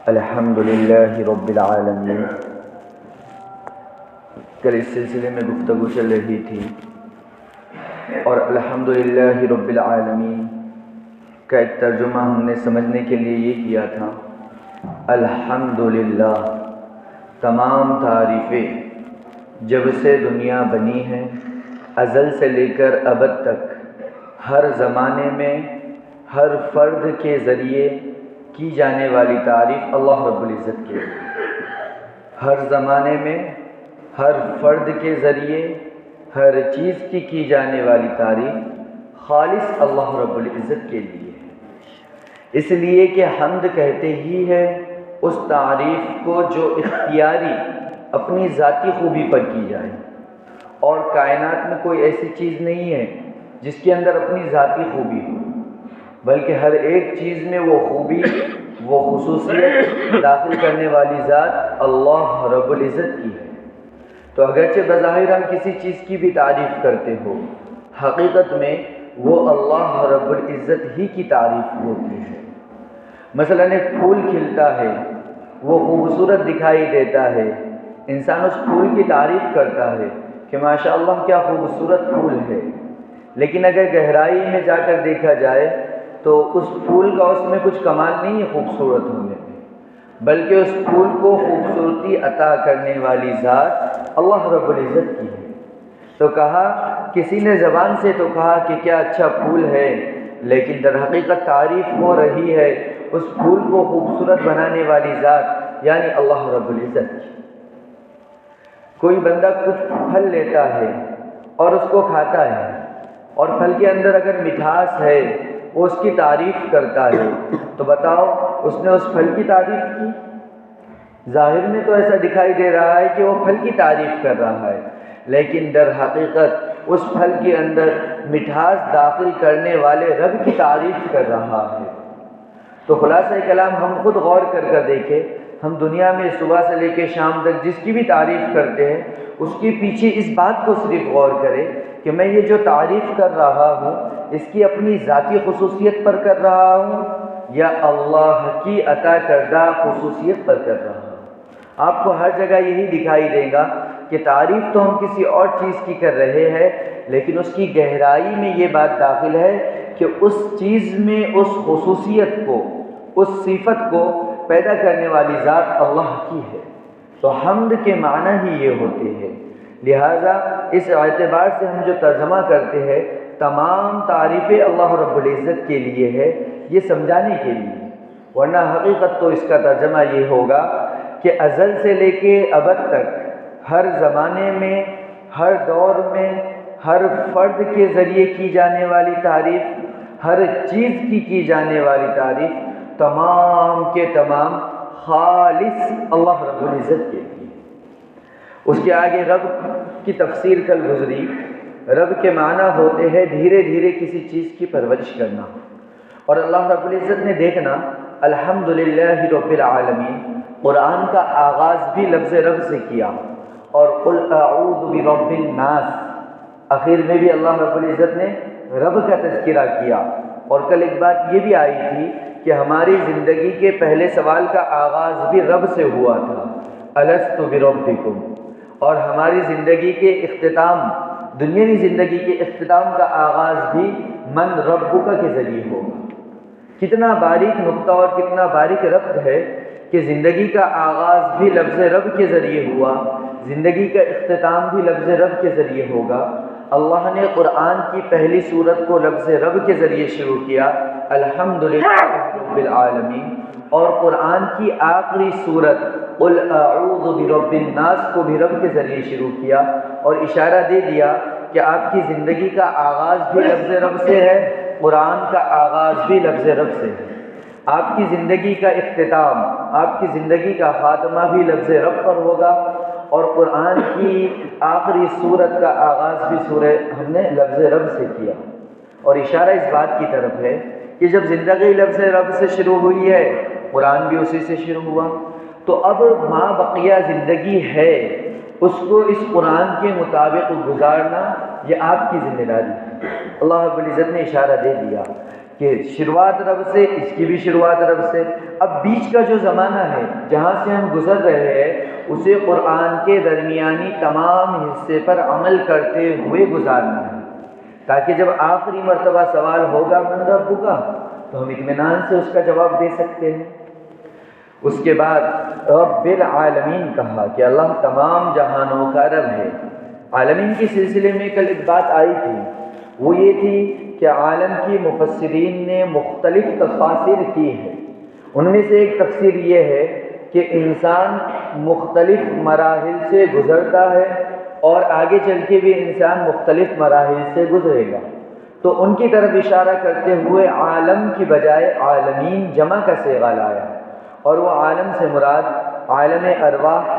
الحمدللہ رب العالمین۔ کل اس سلسلے میں گفتگو چل رہی تھی اور الحمدللہ رب العالمین کا ایک ترجمہ ہم نے سمجھنے کے لیے یہ کیا تھا، الحمدللہ تمام تعریفیں جب سے دنیا بنی ہے ازل سے لے کر ابد تک ہر زمانے میں ہر فرد کے ذریعے کی جانے والی تعریف اللہ رب العزت کی ہے۔ ہر زمانے میں ہر فرد کے ذریعے ہر چیز کی جانے والی تعریف خالص اللہ رب العزت کے لیے ہے، اس لیے کہ حمد کہتے ہی ہے اس تعریف کو جو اختیاری اپنی ذاتی خوبی پر کی جائے، اور کائنات میں کوئی ایسی چیز نہیں ہے جس کے اندر اپنی ذاتی خوبی ہو، بلکہ ہر ایک چیز میں وہ خوبی وہ خصوصیت داخل کرنے والی ذات اللہ رب العزت کی ہے۔ تو اگرچہ بظاہر ہم کسی چیز کی بھی تعریف کرتے ہو، حقیقت میں وہ اللہ رب العزت ہی کی تعریف ہوتی ہے۔ مثلا ایک پھول کھلتا ہے، وہ خوبصورت دکھائی دیتا ہے، انسان اس پھول کی تعریف کرتا ہے کہ ماشاءاللہ کیا خوبصورت پھول ہے، لیکن اگر گہرائی میں جا کر دیکھا جائے تو اس پھول کا اس میں کچھ کمال نہیں ہے خوبصورت ہونے میں، بلکہ اس پھول کو خوبصورتی عطا کرنے والی ذات اللہ رب العزت کی ہے۔ تو کہا کسی نے زبان سے تو کہا کہ کیا اچھا پھول ہے، لیکن در حقیقت تعریف ہو رہی ہے اس پھول کو خوبصورت بنانے والی ذات یعنی اللہ رب العزت کی۔ کوئی بندہ کچھ پھل لیتا ہے اور اس کو کھاتا ہے، اور پھل کے اندر اگر مٹھاس ہے وہ اس کی تعریف کرتا ہے، تو بتاؤ اس نے اس پھل کی تعریف کی؟ ظاہر میں تو ایسا دکھائی دے رہا ہے کہ وہ پھل کی تعریف کر رہا ہے، لیکن در حقیقت اس پھل کے اندر مٹھاس داخل کرنے والے رب کی تعریف کر رہا ہے۔ تو خلاصہ کلام ہم خود غور کر دیکھیں، ہم دنیا میں صبح سے لے کے شام تک جس کی بھی تعریف کرتے ہیں اس کے پیچھے اس بات کو صرف غور کریں کہ میں یہ جو تعریف کر رہا ہوں اس کی اپنی ذاتی خصوصیت پر کر رہا ہوں یا اللہ کی عطا کردہ خصوصیت پر کر رہا ہوں۔ آپ کو ہر جگہ یہی دکھائی دے گا کہ تعریف تو ہم کسی اور چیز کی کر رہے ہیں، لیکن اس کی گہرائی میں یہ بات داخل ہے کہ اس چیز میں اس خصوصیت کو، اس صفت کو پیدا کرنے والی ذات اللہ کی ہے۔ تو حمد کے معنی ہی یہ ہوتے ہیں، لہٰذا اس اعتبار سے ہم جو ترجمہ کرتے ہیں تمام تعریفیں اللہ رب العزت کے لیے ہے، یہ سمجھانے کے لیے، ورنہ حقیقت تو اس کا ترجمہ یہ ہوگا کہ ازل سے لے کے ابد تک ہر زمانے میں ہر دور میں ہر فرد کے ذریعے کی جانے والی تعریف، ہر چیز کی جانے والی تعریف تمام کے تمام خالص اللہ رب العزت کے لیے۔ اس کے آگے رب کی تفسیر کل گزری، رب کے معنی ہوتے ہیں دھیرے دھیرے کسی چیز کی پرورش کرنا، اور اللہ رب العزت نے دیکھنا الحمدللہ رب العالمین قرآن کا آغاز بھی لفظ رب سے کیا، اور قل اعوذ برب الناس آخر میں بھی اللہ رب العزت نے رب کا تذکرہ کیا۔ اور کل ایک بات یہ بھی آئی تھی کہ ہماری زندگی کے پہلے سوال کا آغاز بھی رب سے ہوا تھا، الست بربکم، اور ہماری زندگی کے اختتام، دنیاوی زندگی کے اختتام کا آغاز بھی من ربک کے ذریعے ہوگا۔ کتنا باریک نقطہ اور کتنا باریک ربط ہے کہ زندگی کا آغاز بھی لفظ رب کے ذریعے ہوا، زندگی کا اختتام بھی لفظ رب کے ذریعے ہوگا۔ اللہ نے قرآن کی پہلی سورت کو لفظ رب کے ذریعے شروع کیا، الحمدللہ رب العالمین، اور قرآن کی آخری سورت قل اعوذ برب الناس کو بھی رب کے ذریعے شروع کیا، اور اشارہ دے دیا کہ آپ کی زندگی کا آغاز بھی لفظ رب سے ہے، قرآن کا آغاز بھی لفظ رب سے ہے، آپ کی زندگی کا اختتام، آپ کی زندگی کا خاتمہ بھی لفظ رب پر ہوگا، اور قرآن کی آخری سورت کا آغاز بھی سورہ ہم نے لفظ رب سے کیا، اور اشارہ اس بات کی طرف ہے کہ جب زندگی لفظ رب سے شروع ہوئی ہے قرآن بھی اسی سے شروع ہوا، تو اب ما بقیہ زندگی ہے اس کو اس قرآن کے مطابق گزارنا یہ آپ کی ذمہ داری ہے۔ اللہ رب العزت نے اشارہ دے دیا کہ شروعات رب سے، اس کی بھی شروعات رب سے۔ اب بیچ کا جو زمانہ ہے جہاں سے ہم گزر رہے ہیں اسے قرآن کے درمیانی تمام حصے پر عمل کرتے ہوئے گزارنا ہے، تاکہ جب آخری مرتبہ سوال ہوگا من ربک تو ہم اطمینان سے اس کا جواب دے سکتے ہیں۔ اس کے بعد رب العالمین کہا کہ اللہ تمام جہانوں کا رب ہے۔ عالمین کے سلسلے میں کل ایک بات آئی تھی، وہ یہ تھی کہ عالم کی مفسرین نے مختلف تفاسیر کی ہے۔ ان میں سے ایک تفسیر یہ ہے کہ انسان مختلف مراحل سے گزرتا ہے اور آگے چل کے بھی انسان مختلف مراحل سے گزرے گا، تو ان کی طرف اشارہ کرتے ہوئے عالم کی بجائے عالمین جمع کا صیغہ لایا، اور وہ عالم سے مراد عالم ارواح،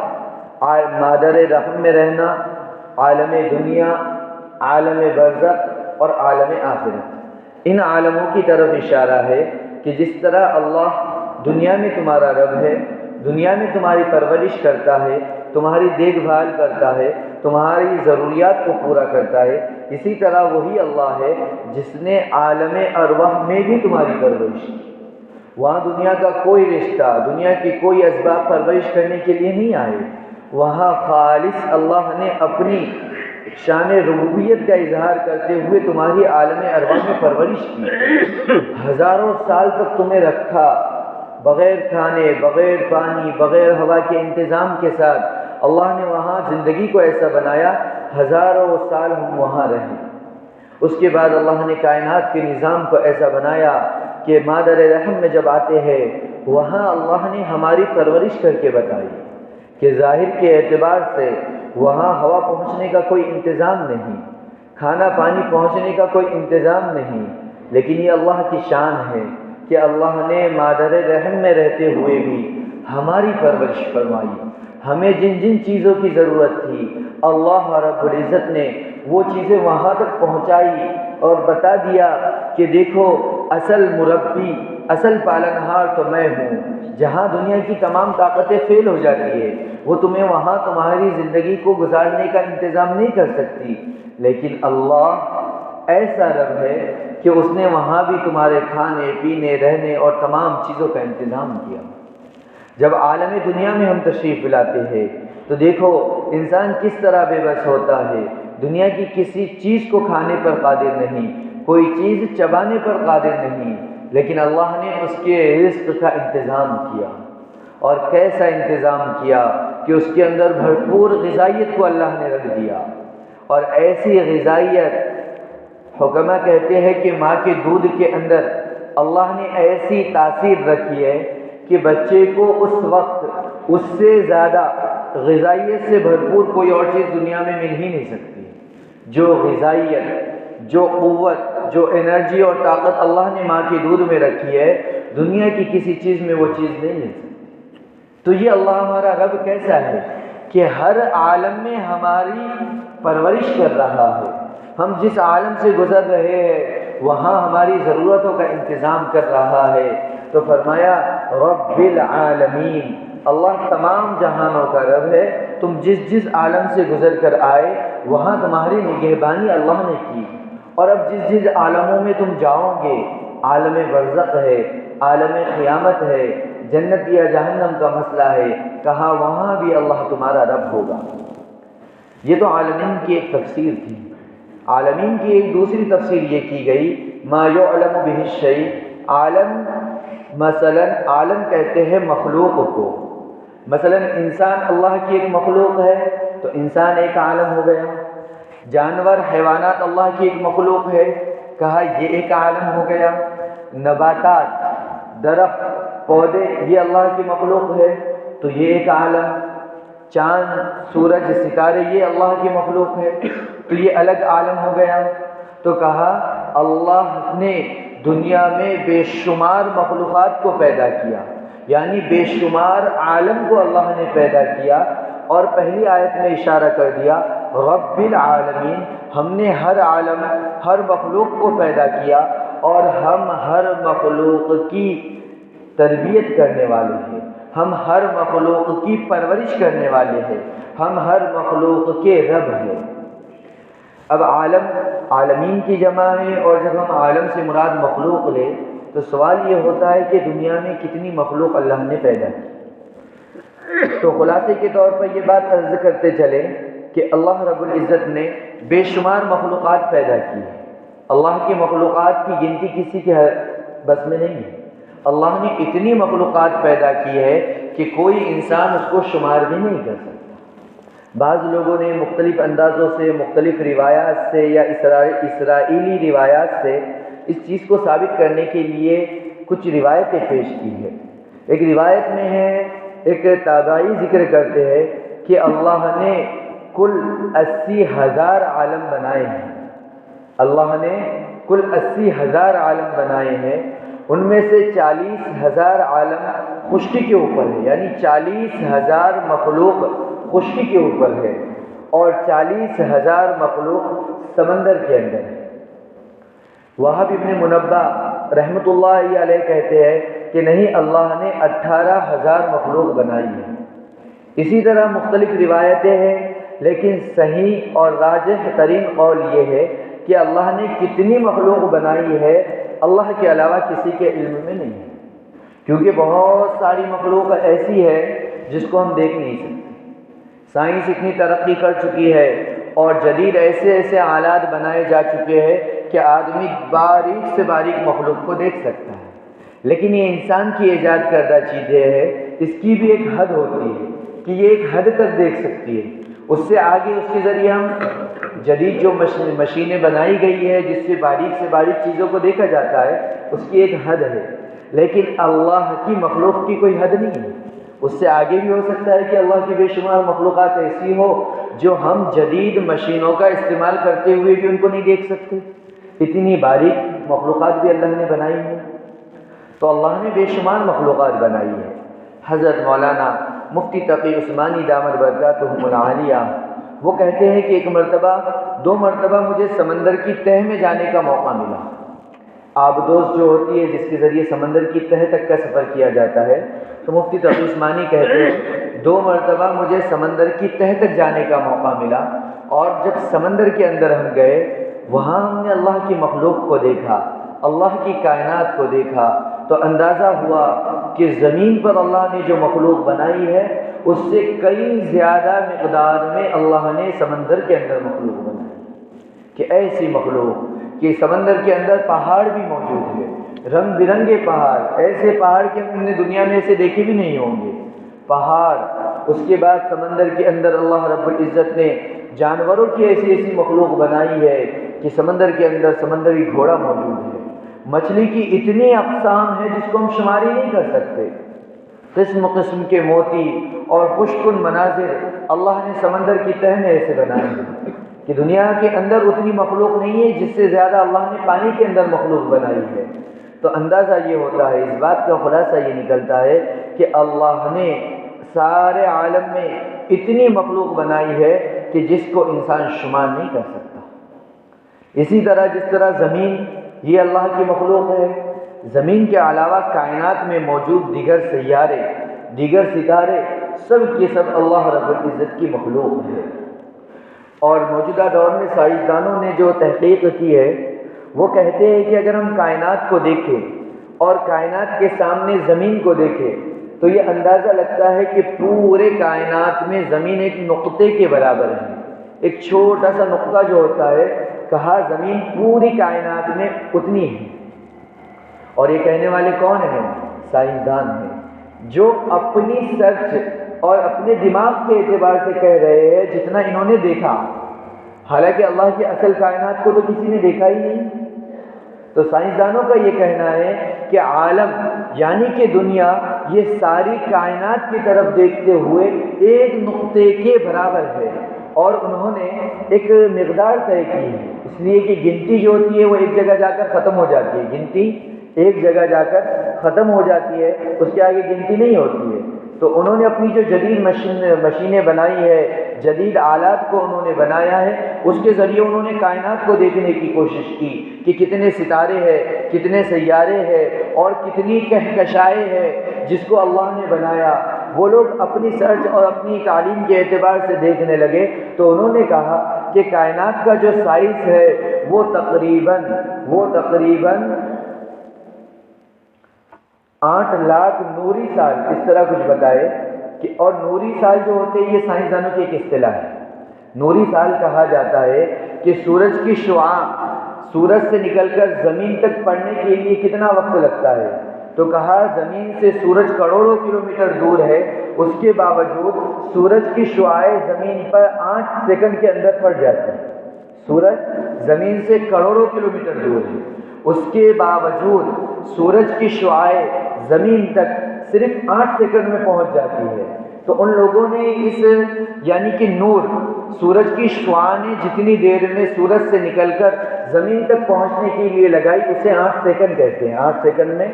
مادر رحم میں رہنا، عالم دنیا، عالم برزخ اور عالم آخرت۔ ان عالموں کی طرف اشارہ ہے کہ جس طرح اللہ دنیا میں تمہارا رب ہے، دنیا میں تمہاری پرورش کرتا ہے، تمہاری دیکھ بھال کرتا ہے، تمہاری ضروریات کو پورا کرتا ہے، اسی طرح وہی اللہ ہے جس نے عالم ارواح میں بھی تمہاری پرورش کی۔ وہاں دنیا کا کوئی رشتہ، دنیا کی کوئی اسباب پرورش کرنے کے لیے نہیں آئے، وہاں خالص اللہ نے اپنی شان ربوبیت کا اظہار کرتے ہوئے تمہاری عالم ارواح میں پرورش کی، ہزاروں سال تک تمہیں رکھا، بغیر کھانے، بغیر پانی، بغیر ہوا کے انتظام کے ساتھ اللہ نے وہاں زندگی کو ایسا بنایا، ہزاروں سال ہم وہاں رہیں۔ اس کے بعد اللہ نے کائنات کے نظام کو ایسا بنایا کہ مادر رحم میں جب آتے ہیں وہاں اللہ نے ہماری پرورش کر کے بتائی کہ ظاہر کے اعتبار سے وہاں ہوا پہنچنے کا کوئی انتظام نہیں، کھانا پانی پہنچنے کا کوئی انتظام نہیں، لیکن یہ اللہ کی شان ہے کہ اللہ نے مادر رحم میں رہتے ہوئے بھی ہماری پرورش فرمائی۔ ہمیں جن جن چیزوں کی ضرورت تھی اللہ رب العزت نے وہ چیزیں وہاں تک پہنچائی اور بتا دیا کہ دیکھو اصل مربی، اصل پالنہار تو میں ہوں۔ جہاں دنیا کی تمام طاقتیں فیل ہو جاتی ہے وہ تمہیں وہاں تمہاری زندگی کو گزارنے کا انتظام نہیں کر سکتی، لیکن اللہ ایسا رب ہے کہ اس نے وہاں بھی تمہارے کھانے پینے رہنے اور تمام چیزوں کا انتظام کیا۔ جب عالم دنیا میں ہم تشریف لاتے ہیں تو دیکھو انسان کس طرح بے بس ہوتا ہے، دنیا کی کسی چیز کو کھانے پر قادر نہیں، کوئی چیز چبانے پر قادر نہیں، لیکن اللہ نے اس کے رزق کا انتظام کیا، اور کیسا انتظام کیا کہ اس کے اندر بھرپور غذائیت کو اللہ نے رکھ دیا، اور ایسی غذائیت حکماء کہتے ہیں کہ ماں کے دودھ کے اندر اللہ نے ایسی تاثیر رکھی ہے کہ بچے کو اس وقت اس سے زیادہ غذائیت سے بھرپور کوئی اور چیز دنیا میں مل ہی نہیں سکتی۔ جو غذائیت، جو قوت، جو انرجی اور طاقت اللہ نے ماں کے دودھ میں رکھی ہے دنیا کی کسی چیز میں وہ چیز نہیں مل سکتی۔ تو یہ اللہ ہمارا رب کیسا ہے کہ ہر عالم میں ہماری پرورش کر رہا ہے، ہم جس عالم سے گزر رہے ہیں وہاں ہماری ضرورتوں کا انتظام کر رہا ہے۔ تو فرمایا رب العالمین، اللہ تمام جہانوں کا رب ہے، تم جس جس عالم سے گزر کر آئے وہاں تمہاری نگہبانی اللہ نے کی، اور اب جس جس عالموں میں تم جاؤ گے، عالم برزخ ہے، عالم قیامت ہے، جنت یا جہنم کا مسئلہ ہے، کہا وہاں بھی اللہ تمہارا رب ہوگا۔ یہ تو عالمین کی ایک تفسیر تھی۔ عالمین کی ایک دوسری تفسیر یہ کی گئی ما یعلم بہ الشیء، عالم مثلا عالم کہتے ہیں مخلوق کو، مثلا انسان اللہ کی ایک مخلوق ہے تو انسان ایک عالم ہو گیا، جانور حیوانات اللہ کی ایک مخلوق ہے، کہا یہ ایک عالم ہو گیا، نباتات، درخت، پودے یہ اللہ کی مخلوق ہے تو یہ ایک عالم، چاند، سورج، ستارے یہ اللہ کی مخلوق ہے تو یہ الگ عالم ہو گیا۔ تو کہا اللہ نے دنیا میں بے شمار مخلوقات کو پیدا کیا، یعنی بے شمار عالم کو اللہ نے پیدا کیا، اور پہلی آیت میں اشارہ کر دیا رب العالمین، ہم نے ہر عالم، ہر مخلوق کو پیدا کیا، اور ہم ہر مخلوق کی تربیت کرنے والے ہیں، ہم ہر مخلوق کی پرورش کرنے والے ہیں، ہم ہر مخلوق کے رب ہیں۔ اب عالمین کی جمع ہے، اور جب ہم عالم سے مراد مخلوق لے تو سوال یہ ہوتا ہے کہ دنیا میں کتنی مخلوق اللہ نے پیدا کی۔ تو خلاصے کے طور پر یہ بات عرض کرتے چلے کہ اللہ رب العزت نے بے شمار مخلوقات پیدا کی ہے۔ اللہ کی مخلوقات کی گنتی کسی کے بس میں نہیں ہے۔ اللہ نے اتنی مخلوقات پیدا کی ہے کہ کوئی انسان اس کو شمار بھی نہیں کر سکتا۔ بعض لوگوں نے مختلف اندازوں سے، مختلف روایات سے یا اسرائیلی روایات سے اس چیز کو ثابت کرنے کے لیے کچھ روایتیں پیش کی ہے۔ ایک روایت میں ہے، ایک تابعی ذکر کرتے ہیں کہ اللہ نے کل 80,000 عالم بنائے ہیں۔ اللہ نے کل 80,000 عالم بنائے ہیں، ان میں سے 40,000 عالم خشکی کے اوپر ہے، یعنی 40,000 مخلوق خشکی کے اوپر ہے، اور 40,000 مخلوق سمندر کے اندر ہے۔ وہاب ابن منبہ رحمۃ اللہ علیہ کہتے ہیں کہ نہیں، اللہ نے 18,000 مخلوق بنائی ہے۔ اسی طرح مختلف روایتیں ہیں، لیکن صحیح اور راجح ترین قول یہ ہے کہ اللہ نے کتنی مخلوق بنائی ہے اللہ کے علاوہ کسی کے علم میں نہیں ہے، کیونکہ بہت ساری مخلوق ایسی ہے جس کو ہم دیکھ نہیں سکتے۔ سائنس اتنی ترقی کر چکی ہے اور جدید ایسے آلات بنائے جا چکے ہیں کہ آدمی باریک سے باریک مخلوق کو دیکھ سکتا ہے، لیکن یہ انسان کی ایجاد کردہ چیزیں ہیں، اس کی بھی ایک حد ہوتی ہے کہ یہ ایک حد تک دیکھ سکتی ہے، اس سے آگے اس کے ذریعے ہم جدید جو مشینیں بنائی گئی ہے جس سے باریک چیزوں کو دیکھا جاتا ہے، اس کی ایک حد ہے، لیکن اللہ کی مخلوق کی کوئی حد نہیں ہے۔ اس سے آگے بھی ہو سکتا ہے کہ اللہ کی بے شمار مخلوقات ایسی ہو جو ہم جدید مشینوں کا استعمال کرتے ہوئے بھی ان کو نہیں دیکھ سکتے۔ اتنی باریک مخلوقات بھی اللہ نے بنائی ہیں۔ تو اللہ نے بے شمار مخلوقات بنائی ہے۔ حضرت مولانا مفتی تقی عثمانی دامت برکاتہم العالیہ وہ کہتے ہیں کہ ایک مرتبہ 2 مرتبہ مجھے سمندر کی تہہ میں جانے کا موقع ملا۔ آبدوز جو ہوتی ہے جس کے ذریعے سمندر کی تہہ تک کا سفر کیا جاتا ہے، تو مفتی تقی عثمانی کہتے ہیں 2 مرتبہ مجھے سمندر کی تہہ تک جانے کا موقع ملا، اور جب سمندر کے اندر ہم گئے وہاں ہم نے اللہ کی مخلوق کو دیکھا، اللہ کی کائنات کو دیکھا، تو اندازہ ہوا کہ زمین پر اللہ نے جو مخلوق بنائی ہے اس سے کئی زیادہ مقدار میں اللہ نے سمندر کے اندر مخلوق بنائی، کہ ایسی مخلوق کہ سمندر کے اندر پہاڑ بھی موجود ہے، رنگ برنگے پہاڑ، ایسے پہاڑ کہ ہم نے دنیا میں ایسے دیکھے بھی نہیں ہوں گے پہاڑ۔ اس کے بعد سمندر کے اندر اللہ رب العزت نے جانوروں کی ایسی مخلوق بنائی ہے کہ سمندر کے اندر سمندری گھوڑا موجود ہے، مچھلی کی اتنی اقسام ہے جس کو ہم شماری نہیں کر سکتے، قسم قسم کے موتی اور خوشکن مناظر اللہ نے سمندر کی تہہ میں ایسے بنائے ہیں کہ دنیا کے اندر اتنی مخلوق نہیں ہے جس سے زیادہ اللہ نے پانی کے اندر مخلوق بنائی ہے۔ تو اندازہ یہ ہوتا ہے، اس بات کا خلاصہ یہ نکلتا ہے کہ اللہ نے سارے عالم میں اتنی مخلوق بنائی ہے کہ جس کو انسان شمار نہیں کر سکتا۔ اسی طرح جس طرح زمین یہ اللہ کی مخلوق ہے، زمین کے علاوہ کائنات میں موجود دیگر سیارے، دیگر ستارے سب کے سب اللہ رب العزت کی مخلوق ہے۔ اور موجودہ دور میں سائنسدانوں نے جو تحقیق کی ہے وہ کہتے ہیں کہ اگر ہم کائنات کو دیکھیں اور کائنات کے سامنے زمین کو دیکھیں تو یہ اندازہ لگتا ہے کہ پورے کائنات میں زمین ایک نقطے کے برابر ہے۔ ایک چھوٹا سا نقطہ جو ہوتا ہے، کہا زمین پوری کائنات میں اتنی ہے۔ اور یہ کہنے والے کون ہیں؟ سائنسدان ہیں، جو اپنی سرچ اور اپنے دماغ کے اعتبار سے کہہ رہے ہیں جتنا انہوں نے دیکھا، حالانکہ اللہ کی اصل کائنات کو تو کسی نے دیکھا ہی نہیں۔ تو سائنسدانوں کا یہ کہنا ہے کہ عالم یعنی کہ دنیا یہ ساری کائنات کی طرف دیکھتے ہوئے ایک نقطے کے برابر ہے، اور انہوں نے ایک مقدار طے کی ہے، اس لیے کہ گنتی جو ہوتی ہے وہ ایک جگہ جا کر ختم ہو جاتی ہے، گنتی ایک جگہ جا کر ختم ہو جاتی ہے، اس کے آگے گنتی نہیں ہوتی ہے۔ تو انہوں نے اپنی جو جدید مشینیں بنائی ہے، جدید آلات کو انہوں نے بنایا ہے، اس کے ذریعے انہوں نے کائنات کو دیکھنے کی کوشش کی کہ کتنے ستارے ہیں، کتنے سیارے ہیں اور کتنی کہکشائیں ہیں جس کو اللہ نے بنایا۔ وہ لوگ اپنی سرچ اور اپنی تعلیم کے اعتبار سے دیکھنے لگے تو انہوں نے کہا کہ کائنات کا جو سائز ہے وہ تقریباً 8 لاکھ نوری سال اس طرح کچھ بتائے کہ، اور نوری سال جو ہوتے ہیں یہ سائنسدانوں کی ایک اصطلاح ہے۔ نوری سال کہا جاتا ہے کہ سورج کی شعاع سورج سے نکل کر زمین تک پڑنے کے لیے کتنا وقت لگتا ہے، تو کہا زمین سے سورج کروڑوں کلومیٹر دور ہے، اس کے باوجود سورج کی شعاعیں زمین پر 8 سیکنڈ کے اندر پڑ جاتی ہیں۔ سورج زمین سے کروڑوں کلومیٹر دور ہے، اس کے باوجود سورج کی شعاعیں زمین تک صرف 8 سیکنڈ میں پہنچ جاتی ہے۔ تو ان لوگوں نے اس یعنی کہ نور سورج کی شعاع نے جتنی دیر میں سورج سے نکل کر زمین تک پہنچنے کے لیے لگائی اسے 8 سیکنڈ کہتے ہیں۔ 8 سیکنڈ میں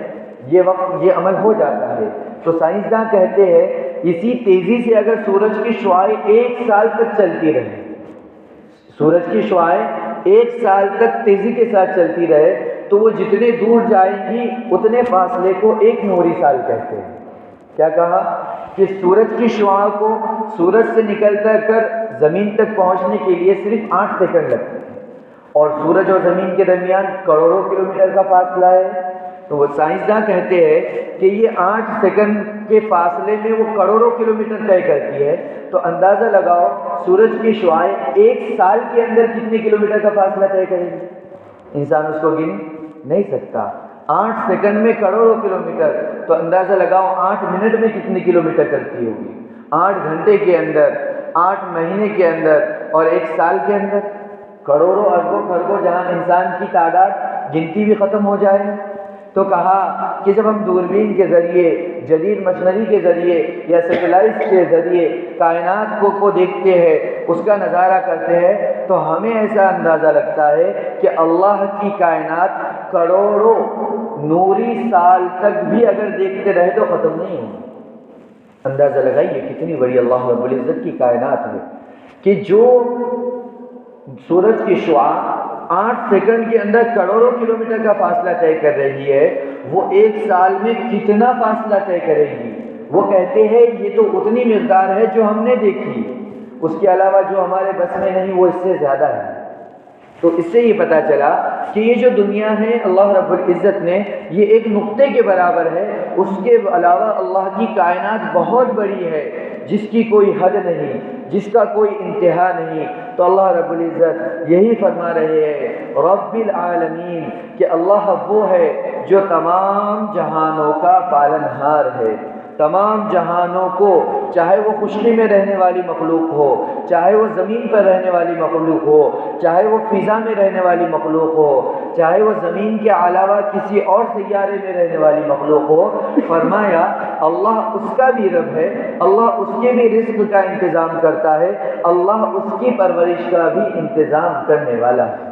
یہ عمل ہو جاتا ہے۔ تو سائنسداں کہتے ہیں اسی تیزی سے اگر سورج کی شعاعیں 1 سال تک چلتی رہیں، سورج کی شعاعیں 1 سال تک تیزی کے ساتھ چلتی رہے تو وہ جتنے دور جائیں گی اتنے فاصلے کو 1 نوری سال کہتے ہیں۔ کیا کہا کہ سورج کی شعاع کو سورج سے نکل کر زمین تک پہنچنے کے لیے صرف 8 سیکنڈ لگتے ہیں، اور سورج اور زمین کے درمیان کروڑوں کلومیٹر کا فاصلہ ہے۔ تو وہ سائنسداں کہتے ہیں کہ یہ 8 سیکنڈ کے فاصلے میں وہ کروڑوں کلومیٹر طے کرتی ہے، تو اندازہ لگاؤ سورج کی شعاعیں 1 سال کے اندر کتنے کلومیٹر کا فاصلہ طے کرے گی؟ انسان اس کو گن نہیں سکتا۔ 8 سیکنڈ میں کروڑوں کلومیٹر، تو اندازہ لگاؤ 8 منٹ میں کتنی کلومیٹر کرتی ہوگی، 8 گھنٹے کے اندر، 8 مہینے کے اندر، اور 1 سال کے اندر کروڑوں اربوں خربوں، جہاں انسان کی تعداد گنتی بھی ختم ہو جائے۔ تو کہا کہ جب ہم دوربین کے ذریعے، جدید مشینری کے ذریعے یا سیٹلائٹ کے ذریعے کائنات کو دیکھتے ہیں، اس کا نظارہ کرتے ہیں، تو ہمیں ایسا اندازہ لگتا ہے کہ اللہ کی کائنات کروڑوں نوری سال تک بھی اگر دیکھتے رہے تو ختم نہیں ہوگی۔ اندازہ لگائیے کتنی بڑی اللہ رب العزت کی کائنات ہے کہ جو سورج کی شعاع 8 سیکنڈ کے اندر کروڑوں کلومیٹر کا فاصلہ طے کر رہی ہے، وہ 1 سال میں کتنا فاصلہ طے کرے گی؟ وہ کہتے ہیں یہ تو اتنی مقدار ہے جو ہم نے دیکھی، اس کے علاوہ جو ہمارے بس میں نہیں وہ اس سے زیادہ ہے۔ تو اس سے یہ پتہ چلا کہ یہ جو دنیا ہے اللہ رب العزت نے یہ ایک نقطے کے برابر ہے، اس کے علاوہ اللہ کی کائنات بہت بڑی ہے جس کی کوئی حد نہیں، جس کا کوئی انتہا نہیں۔ تو اللہ رب العزت یہی فرما رہے ہیں رب العالمین کہ اللہ وہ ہے جو تمام جہانوں کا پالنہار ہے۔ تمام جہانوں کو، چاہے وہ خشکی میں رہنے والی مخلوق ہو، چاہے وہ زمین پر رہنے والی مخلوق ہو، چاہے وہ فضا میں رہنے والی مخلوق ہو، چاہے وہ زمین کے علاوہ کسی اور سیارے میں رہنے والی مخلوق ہو، فرمایا اللہ اس کا بھی رب ہے، اللہ اس کے بھی رزق کا انتظام کرتا ہے، اللہ اس کی پرورش کا بھی انتظام کرنے والا ہے۔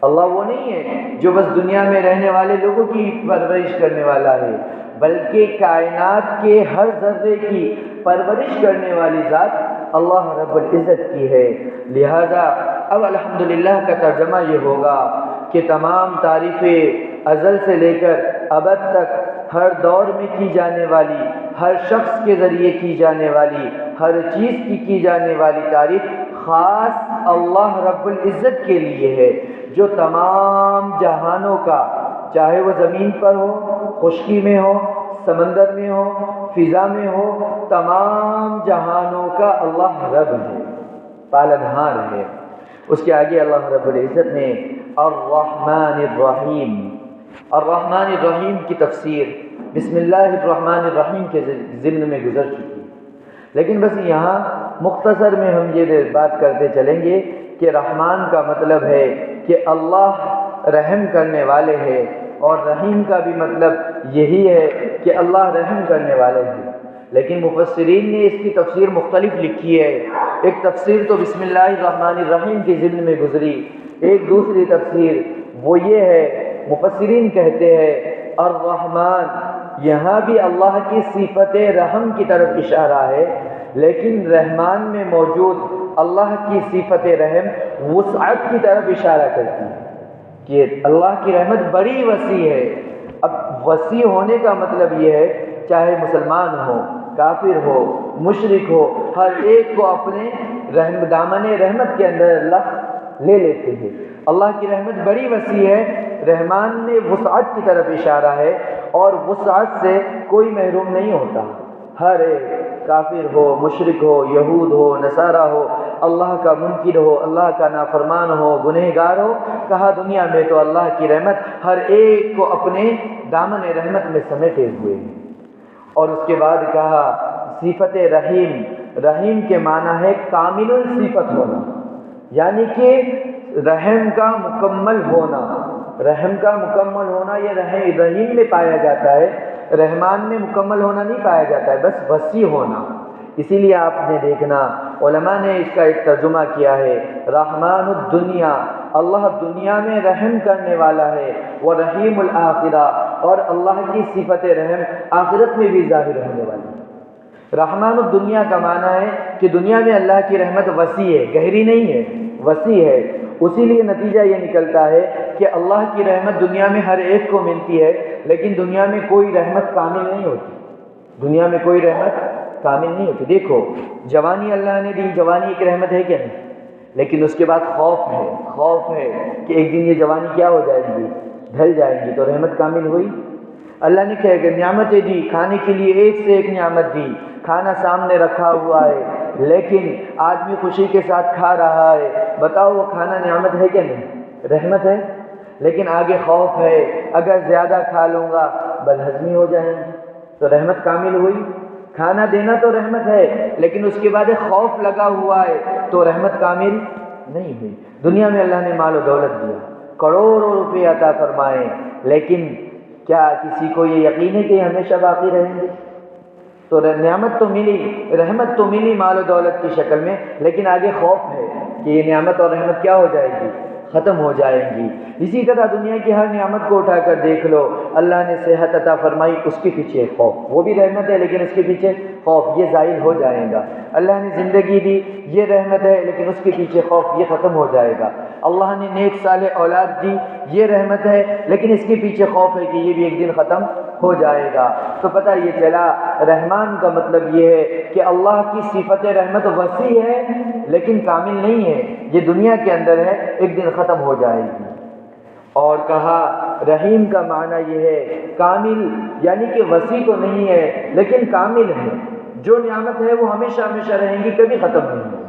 اللہ وہ نہیں ہے جو بس دنیا میں رہنے والے لوگوں کی پرورش کرنے والا ہے، بلکہ کائنات کے ہر ذرے کی پرورش کرنے والی ذات اللہ رب العزت کی ہے۔ لہذا اب الحمدللہ کا ترجمہ یہ ہوگا کہ تمام تعریفیں ازل سے لے کر ابد تک ہر دور میں کی جانے والی، ہر شخص کے ذریعے کی جانے والی، ہر چیز کی جانے والی تعریف خاص اللہ رب العزت کے لیے ہے، جو تمام جہانوں کا، چاہے وہ زمین پر ہو، خشکی میں ہو، سمندر میں ہو، فضا میں ہو، تمام جہانوں کا اللہ رب ہے، پالنہار ہے۔ اس کے آگے اللہ رب العزت نے الرحمن الرحیم، الرحمن الرحیم کی تفسیر بسم اللہ الرحمن الرحیم کے ضمن میں گزر چکی، لیکن بس یہاں مختصر میں ہم یہ بات کرتے چلیں گے کہ رحمان کا مطلب ہے کہ اللہ رحم کرنے والے ہیں، اور رحیم کا بھی مطلب یہی ہے کہ اللہ رحم کرنے والے ہیں۔ لیکن مفسرین نے اس کی تفسیر مختلف لکھی ہے۔ ایک تفسیر تو بسم اللہ الرحمن الرحیم کے ضمن میں گزری، ایک دوسری تفسیر وہ یہ ہے، مفسرین کہتے ہیں الرحمن یہاں بھی اللہ کی صفت رحم کی طرف اشارہ ہے، لیکن رحمان میں موجود اللہ کی صفت رحم وسعت کی طرف اشارہ کرتی ہے کہ اللہ کی رحمت بڑی وسیع ہے۔ اب وسیع ہونے کا مطلب یہ ہے چاہے مسلمان ہو، کافر ہو، مشرک ہو، ہر ایک کو اپنے دامن رحمت کے اندر اللہ لے لیتے ہیں۔ اللہ کی رحمت بڑی وسیع ہے، رحمان نے وسعت کی طرف اشارہ ہے، اور وسعت سے کوئی محروم نہیں ہوتا۔ ہر ایک کافر ہو، مشرک ہو، یہود ہو، نصارہ ہو، اللہ کا منکر ہو، اللہ کا نافرمان ہو، گنہگار ہو، کہا دنیا میں تو اللہ کی رحمت ہر ایک کو اپنے دامن رحمت میں سمیٹے ہوئے ہیں۔ اور اس کے بعد کہا صفت رحیم، رحیم کے معنی ہے کامل الصفت ہونا، یعنی کہ رحم کا مکمل ہونا، رحم کا مکمل ہونا یہ رحیم میں پایا جاتا ہے، رحمان میں مکمل ہونا نہیں پایا جاتا ہے، بس وسیع ہونا۔ اسی لیے آپ نے دیکھنا علماء نے اس کا ایک ترجمہ کیا ہے، رحمان الدنیا، اللہ دنیا میں رحم کرنے والا ہے، وہ رحیم الآخرہ، اور اللہ کی صفت رحم آخرت میں بھی ظاہر ہونے والی ہے۔ رحمان الدنیا کا معنی ہے کہ دنیا میں اللہ کی رحمت وسیع ہے، گہری نہیں ہے، وسیع ہے۔ اسی لیے نتیجہ یہ نکلتا ہے کہ اللہ کی رحمت دنیا میں ہر ایک کو ملتی ہے، لیکن دنیا میں کوئی رحمت کامل نہیں ہوتی، دنیا میں کوئی رحمت کامل نہیں ہوتی۔ دیکھو جوانی اللہ نے دی، جوانی ایک رحمت ہے کہ نہیں؟ لیکن اس کے بعد خوف ہے، خوف ہے کہ ایک دن یہ جوانی کیا ہو جائے گی، ڈھل جائے گی، تو رحمت کامل ہوئی؟ اللہ نے کہا کہ نعمتیں دی، کھانے کے لیے ایک سے ایک نعمت دی، کھانا سامنے رکھا ہوا ہے، لیکن آدمی خوشی کے ساتھ کھا رہا ہے، بتاؤ وہ کھانا نعمت ہے کہ نہیں؟ رحمت ہے۔ لیکن آگے خوف ہے، اگر زیادہ کھا لوں گا بدہضمی ہو جائیں گی، تو رحمت کامل ہوئی؟ کھانا دینا تو رحمت ہے، لیکن اس کے بعد خوف لگا ہوا ہے، تو رحمت کامل نہیں ہوئی۔ دنیا میں اللہ نے مال و دولت دیا، کروڑوں روپے عطا فرمائے، لیکن کیا کسی کو یہ یقین ہے کہ یہ ہمیشہ باقی رہیں گے؟ تو نعمت تو ملی، رحمت تو ملی مال و دولت کی شکل میں، لیکن آگے خوف ہے کہ یہ نعمت اور رحمت کیا ہو جائے گی، ختم ہو جائیں گی۔ اسی طرح دنیا کی ہر نعمت کو اٹھا کر دیکھ لو، اللہ نے صحت عطا فرمائی، اس کے پیچھے خوف، وہ بھی رحمت ہے لیکن اس کے پیچھے خوف، یہ زائل ہو جائے گا۔ اللہ نے زندگی دی، یہ رحمت ہے لیکن اس کے پیچھے خوف، یہ ختم ہو جائے گا۔ اللہ نے نیک صالح اولاد دی، یہ رحمت ہے لیکن اس کے پیچھے خوف ہے کہ یہ بھی ایک دن ختم ہو جائے گا۔ تو پتہ یہ چلا رحمان کا مطلب یہ ہے کہ اللہ کی صفت رحمت وسیع ہے لیکن کامل نہیں ہے، یہ دنیا کے اندر ہے، ایک دن ختم ہو جائے گی۔ اور کہا رحیم کا معنی یہ ہے کامل، یعنی کہ وسیع تو نہیں ہے لیکن کامل ہے، جو نعمت ہے وہ ہمیشہ ہمیشہ رہیں گی، کبھی ختم نہیں ہوگی۔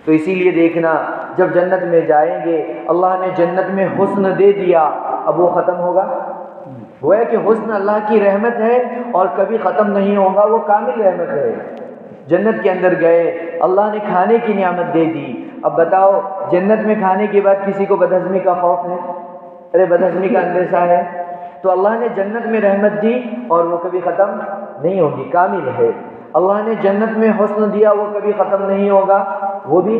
تو اسی لیے دیکھنا جب جنت میں جائیں گے، اللہ نے جنت میں حسن دے دیا، اب وہ ختم ہوگا؟ وہ ہے کہ حسن اللہ کی رحمت ہے اور کبھی ختم نہیں ہوگا، وہ کامل رحمت ہے۔ جنت کے اندر گئے، اللہ نے کھانے کی نعمت دے دی، اب بتاؤ جنت میں کھانے کے بعد کسی کو بدہضمی کا خوف ہے؟ ارے بدہضمی کا اندیشہ ہے؟ تو اللہ نے جنت میں رحمت دی اور وہ کبھی ختم نہیں ہوگی، کامل ہے۔ اللہ نے جنت میں حسن دیا، وہ کبھی ختم نہیں ہوگا، وہ بھی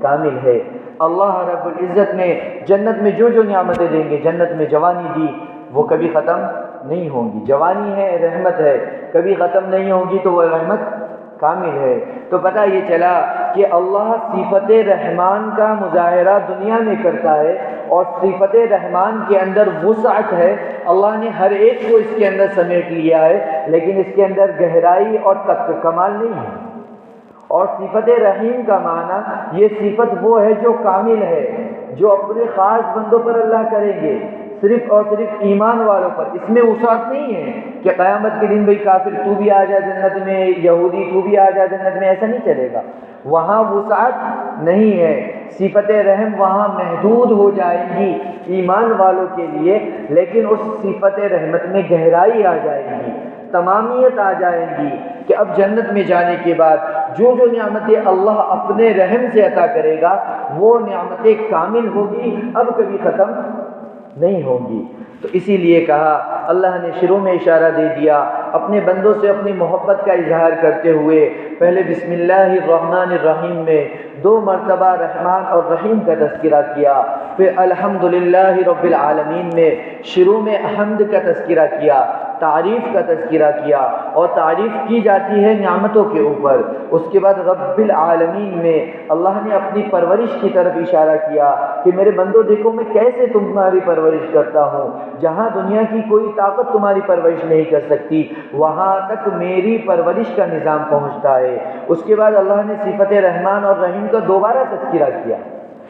کامل ہے۔ اللہ رب العزت نے جنت میں جو جو نعمتیں دیں گے، جنت میں جوانی دی، وہ کبھی ختم نہیں ہوں گی، جوانی ہے رحمت ہے، کبھی ختم نہیں ہوگی، تو وہ رحمت کامل ہے۔ تو پتہ یہ چلا کہ اللہ صفت رحمان کا مظاہرہ دنیا میں کرتا ہے، اور صفت رحمان کے اندر وسعت ہے، اللہ نے ہر ایک کو اس کے اندر سمیٹ لیا ہے، لیکن اس کے اندر گہرائی اور کمال نہیں ہے۔ اور صفت رحیم کا معنی یہ صفت وہ ہے جو کامل ہے، جو اپنے خاص بندوں پر اللہ کریں گے، صرف اور صرف ایمان والوں پر۔ اس میں وسعت نہیں ہے کہ قیامت کے دن بھئی کافر تو بھی آ جا جنت میں، یہودی تو بھی آ جا جنت میں، ایسا نہیں چلے گا، وہاں وسعت نہیں ہے۔ صفت رحم وہاں محدود ہو جائے گی ایمان والوں کے لیے، لیکن اس صفت رحمت میں گہرائی آ جائے گی، تمامیت آ جائے گی کہ اب جنت میں جانے کے بعد جو جو نعمتیں اللہ اپنے رحم سے عطا کرے گا وہ نعمتیں کامل ہوگی، اب کبھی ختم نہیں ہوگی۔ تو اسی لیے کہا اللہ نے شروع میں اشارہ دے دیا، اپنے بندوں سے اپنی محبت کا اظہار کرتے ہوئے پہلے بسم اللہ الرحمن الرحیم میں 2 مرتبہ رحمان اور رحیم کا تذکرہ کیا، پھر الحمدللہ رب العالمین میں شروع میں حمد کا تذکرہ کیا، تعریف کا تذکرہ کیا، اور تعریف کی جاتی ہے نعمتوں کے اوپر۔ اس کے بعد رب العالمین میں اللہ نے اپنی پرورش کی طرف اشارہ کیا کہ میرے بندو دیکھو میں کیسے تمہاری پرورش کرتا ہوں، جہاں دنیا کی کوئی طاقت تمہاری پرورش نہیں کر سکتی وہاں تک میری پرورش کا نظام پہنچتا ہے۔ اس کے بعد اللہ نے صفت رحمان اور رحیم کا دوبارہ تذکرہ کیا۔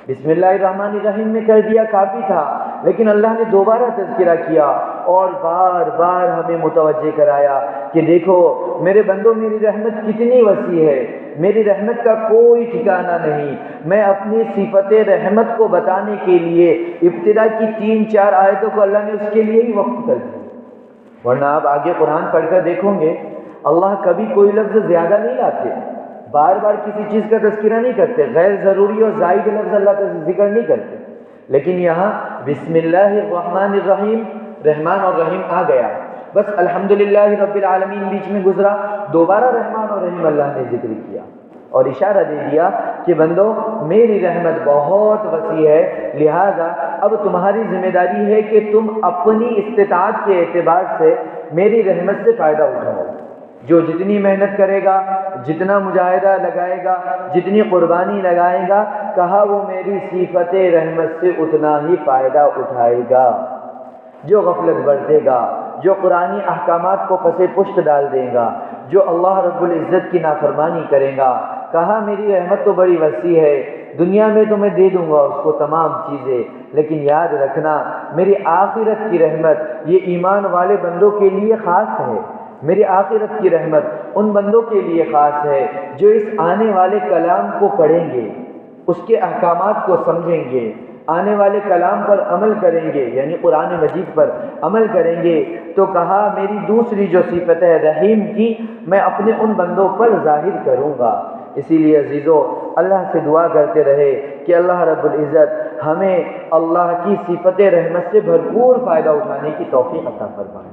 بسم اللہ الرحمن الرحیم میں کر دیا کافی تھا، لیکن اللہ نے دوبارہ تذکرہ کیا اور بار بار ہمیں متوجہ کرایا کہ دیکھو میرے بندو میری رحمت کتنی وسیع ہے، میری رحمت کا کوئی ٹھکانہ نہیں۔ میں اپنی صفت رحمت کو بتانے کے لیے ابتدا کی 3-4 آیتوں کو اللہ نے اس کے لیے ہی وقف کر دیا، ورنہ آپ آگے قرآن پڑھ کر دیکھیں گے اللہ کبھی کوئی لفظ زیادہ نہیں لاتے، بار بار کسی چیز کا تذکرہ نہیں کرتے، غیر ضروری اور زائد لفظ اللہ کا ذکر نہیں کرتے، لیکن یہاں بسم اللہ الرحمن الرحیم، رحمان اور رحیم آ گیا، بس الحمدللہ رب العالمین بیچ میں گزرا، دوبارہ رحمان اور رحیم اللہ نے ذکر کیا اور اشارہ دے دیا کہ بندو میری رحمت بہت وسیع ہے، لہٰذا اب تمہاری ذمہ داری ہے کہ تم اپنی استطاعت کے اعتبار سے میری رحمت سے فائدہ اٹھاؤ۔ جو جتنی محنت کرے گا، جتنا مجاہدہ لگائے گا، جتنی قربانی لگائے گا، کہا وہ میری صفت رحمت سے اتنا ہی فائدہ اٹھائے گا۔ جو غفلت برتے گا، جو قرآنی احکامات کو پس پشت ڈال دے گا، جو اللہ رب العزت کی نافرمانی کرے گا، کہا میری رحمت تو بڑی وسیع ہے، دنیا میں تو میں دے دوں گا اس کو تمام چیزیں، لیکن یاد رکھنا میری آخرت کی رحمت یہ ایمان والے بندوں کے لیے خاص ہے۔ میری آخرت کی رحمت ان بندوں کے لیے خاص ہے جو اس آنے والے کلام کو پڑھیں گے، اس کے احکامات کو سمجھیں گے، آنے والے کلام پر عمل کریں گے، یعنی قرآن مجید پر عمل کریں گے، تو کہا میری دوسری جو صفت ہے رحیم کی میں اپنے ان بندوں پر ظاہر کروں گا۔ اسی لیے عزیزو اللہ سے دعا کرتے رہے کہ اللہ رب العزت ہمیں اللہ کی صفت رحمت سے بھرپور فائدہ اٹھانے کی توفیق عطا فرمائے۔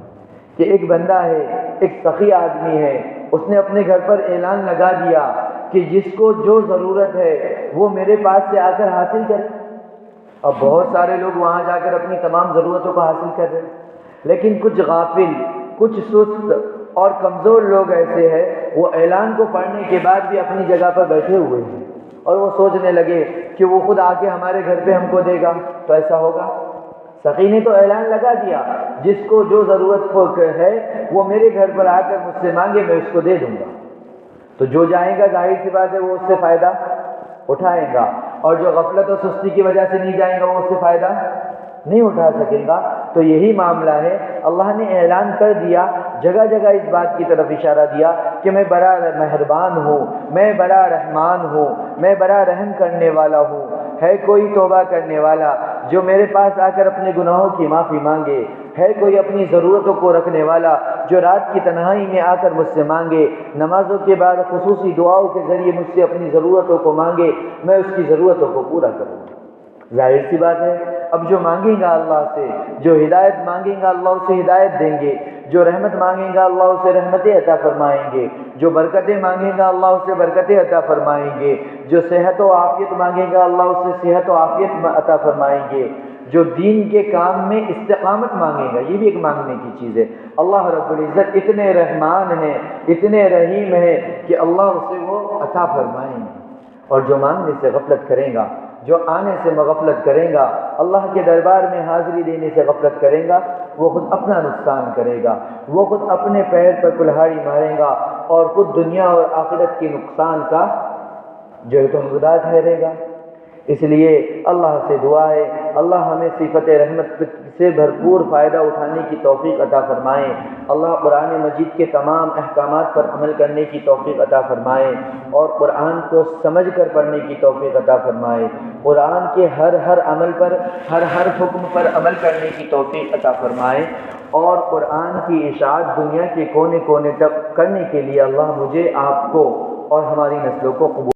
کہ ایک بندہ ہے، ایک سخی آدمی ہے، اس نے اپنے گھر پر اعلان لگا دیا کہ جس کو جو ضرورت ہے وہ میرے پاس سے آ کر حاصل کرے۔ اب بہت سارے لوگ وہاں جا کر اپنی تمام ضرورتوں کو حاصل کر رہے ہیں، لیکن کچھ غافل، کچھ سست اور کمزور لوگ ایسے ہیں وہ اعلان کو پڑھنے کے بعد بھی اپنی جگہ پر بیٹھے ہوئے ہیں اور وہ سوچنے لگے کہ وہ خود آ کے ہمارے گھر پہ ہم کو دے گا، تو ایسا ہوگا؟ سخی نے تو اعلان لگا دیا جس کو جو ضرورت ہے وہ میرے گھر پر آ کر مجھ سے مانگے میں اس کو دے دوں گا، تو جو جائے گا ظاہر سی بات ہے وہ اس سے فائدہ اٹھائے گا، اور جو غفلت اور سستی کی وجہ سے نہیں جائے گا وہ اس سے فائدہ نہیں اٹھا سکے گا۔ تو یہی معاملہ ہے، اللہ نے اعلان کر دیا، جگہ جگہ اس بات کی طرف اشارہ دیا کہ میں بڑا مہربان ہوں، میں بڑا رحمان ہوں، میں بڑا رحم کرنے والا ہوں۔ ہے کوئی توبہ کرنے والا جو میرے پاس آ کر اپنے گناہوں کی معافی مانگے، ہے کوئی اپنی ضرورتوں کو رکھنے والا جو رات کی تنہائی میں آ کر مجھ سے مانگے، نمازوں کے بعد خصوصی دعاؤں کے ذریعے مجھ سے اپنی ضرورتوں کو مانگے، میں اس کی ضرورتوں کو پورا کروں گا۔ ظاہر سی بات ہے اب جو مانگیں گا اللہ سے، جو ہدایت مانگیں گا اللہ اسے ہدایت دیں گے، جو رحمت مانگیں گا اللہ اسے رحمتیں عطا فرمائیں گے، جو برکتیں مانگیں گا اللہ اسے برکتیں عطا فرمائیں گے، جو صحت و عافیت مانگیں گا اللہ اسے صحت و عافیت عطا فرمائیں گے، جو دین کے کام میں استقامت مانگے گا، یہ بھی ایک مانگنے کی چیز ہے۔ اللہ رب العزت اتنے رحمان ہیں، اتنے رحیم ہیں کہ اللہ اسے وہ عطا فرمائیں گے، اور جو مانگنے سے غفلت کرے گا، جو آنے سے غفلت کرے گا، اللہ کے دربار میں حاضری دینے سے غفلت کرے گا، وہ خود اپنا نقصان کرے گا، وہ خود اپنے پیر پر کلہاڑی مارے گا اور خود دنیا اور آخرت کے نقصان کا جو ہے تو حقدار ٹھہرے گا۔ اس لیے اللہ سے دعا ہے اللہ ہمیں صفت رحمت سے بھرپور فائدہ اٹھانے کی توفیق عطا فرمائے، اللہ قرآن مجید کے تمام احکامات پر عمل کرنے کی توفیق عطا فرمائے اور قرآن کو سمجھ کر پڑھنے کی توفیق عطا فرمائے، قرآن کے ہر عمل پر، ہر حکم پر عمل کرنے کی توفیق عطا فرمائے، اور قرآن کی اشاعت دنیا کے کونے کونے تک کرنے کے لیے اللہ مجھے، آپ کو اور ہماری نسلوں کو قبول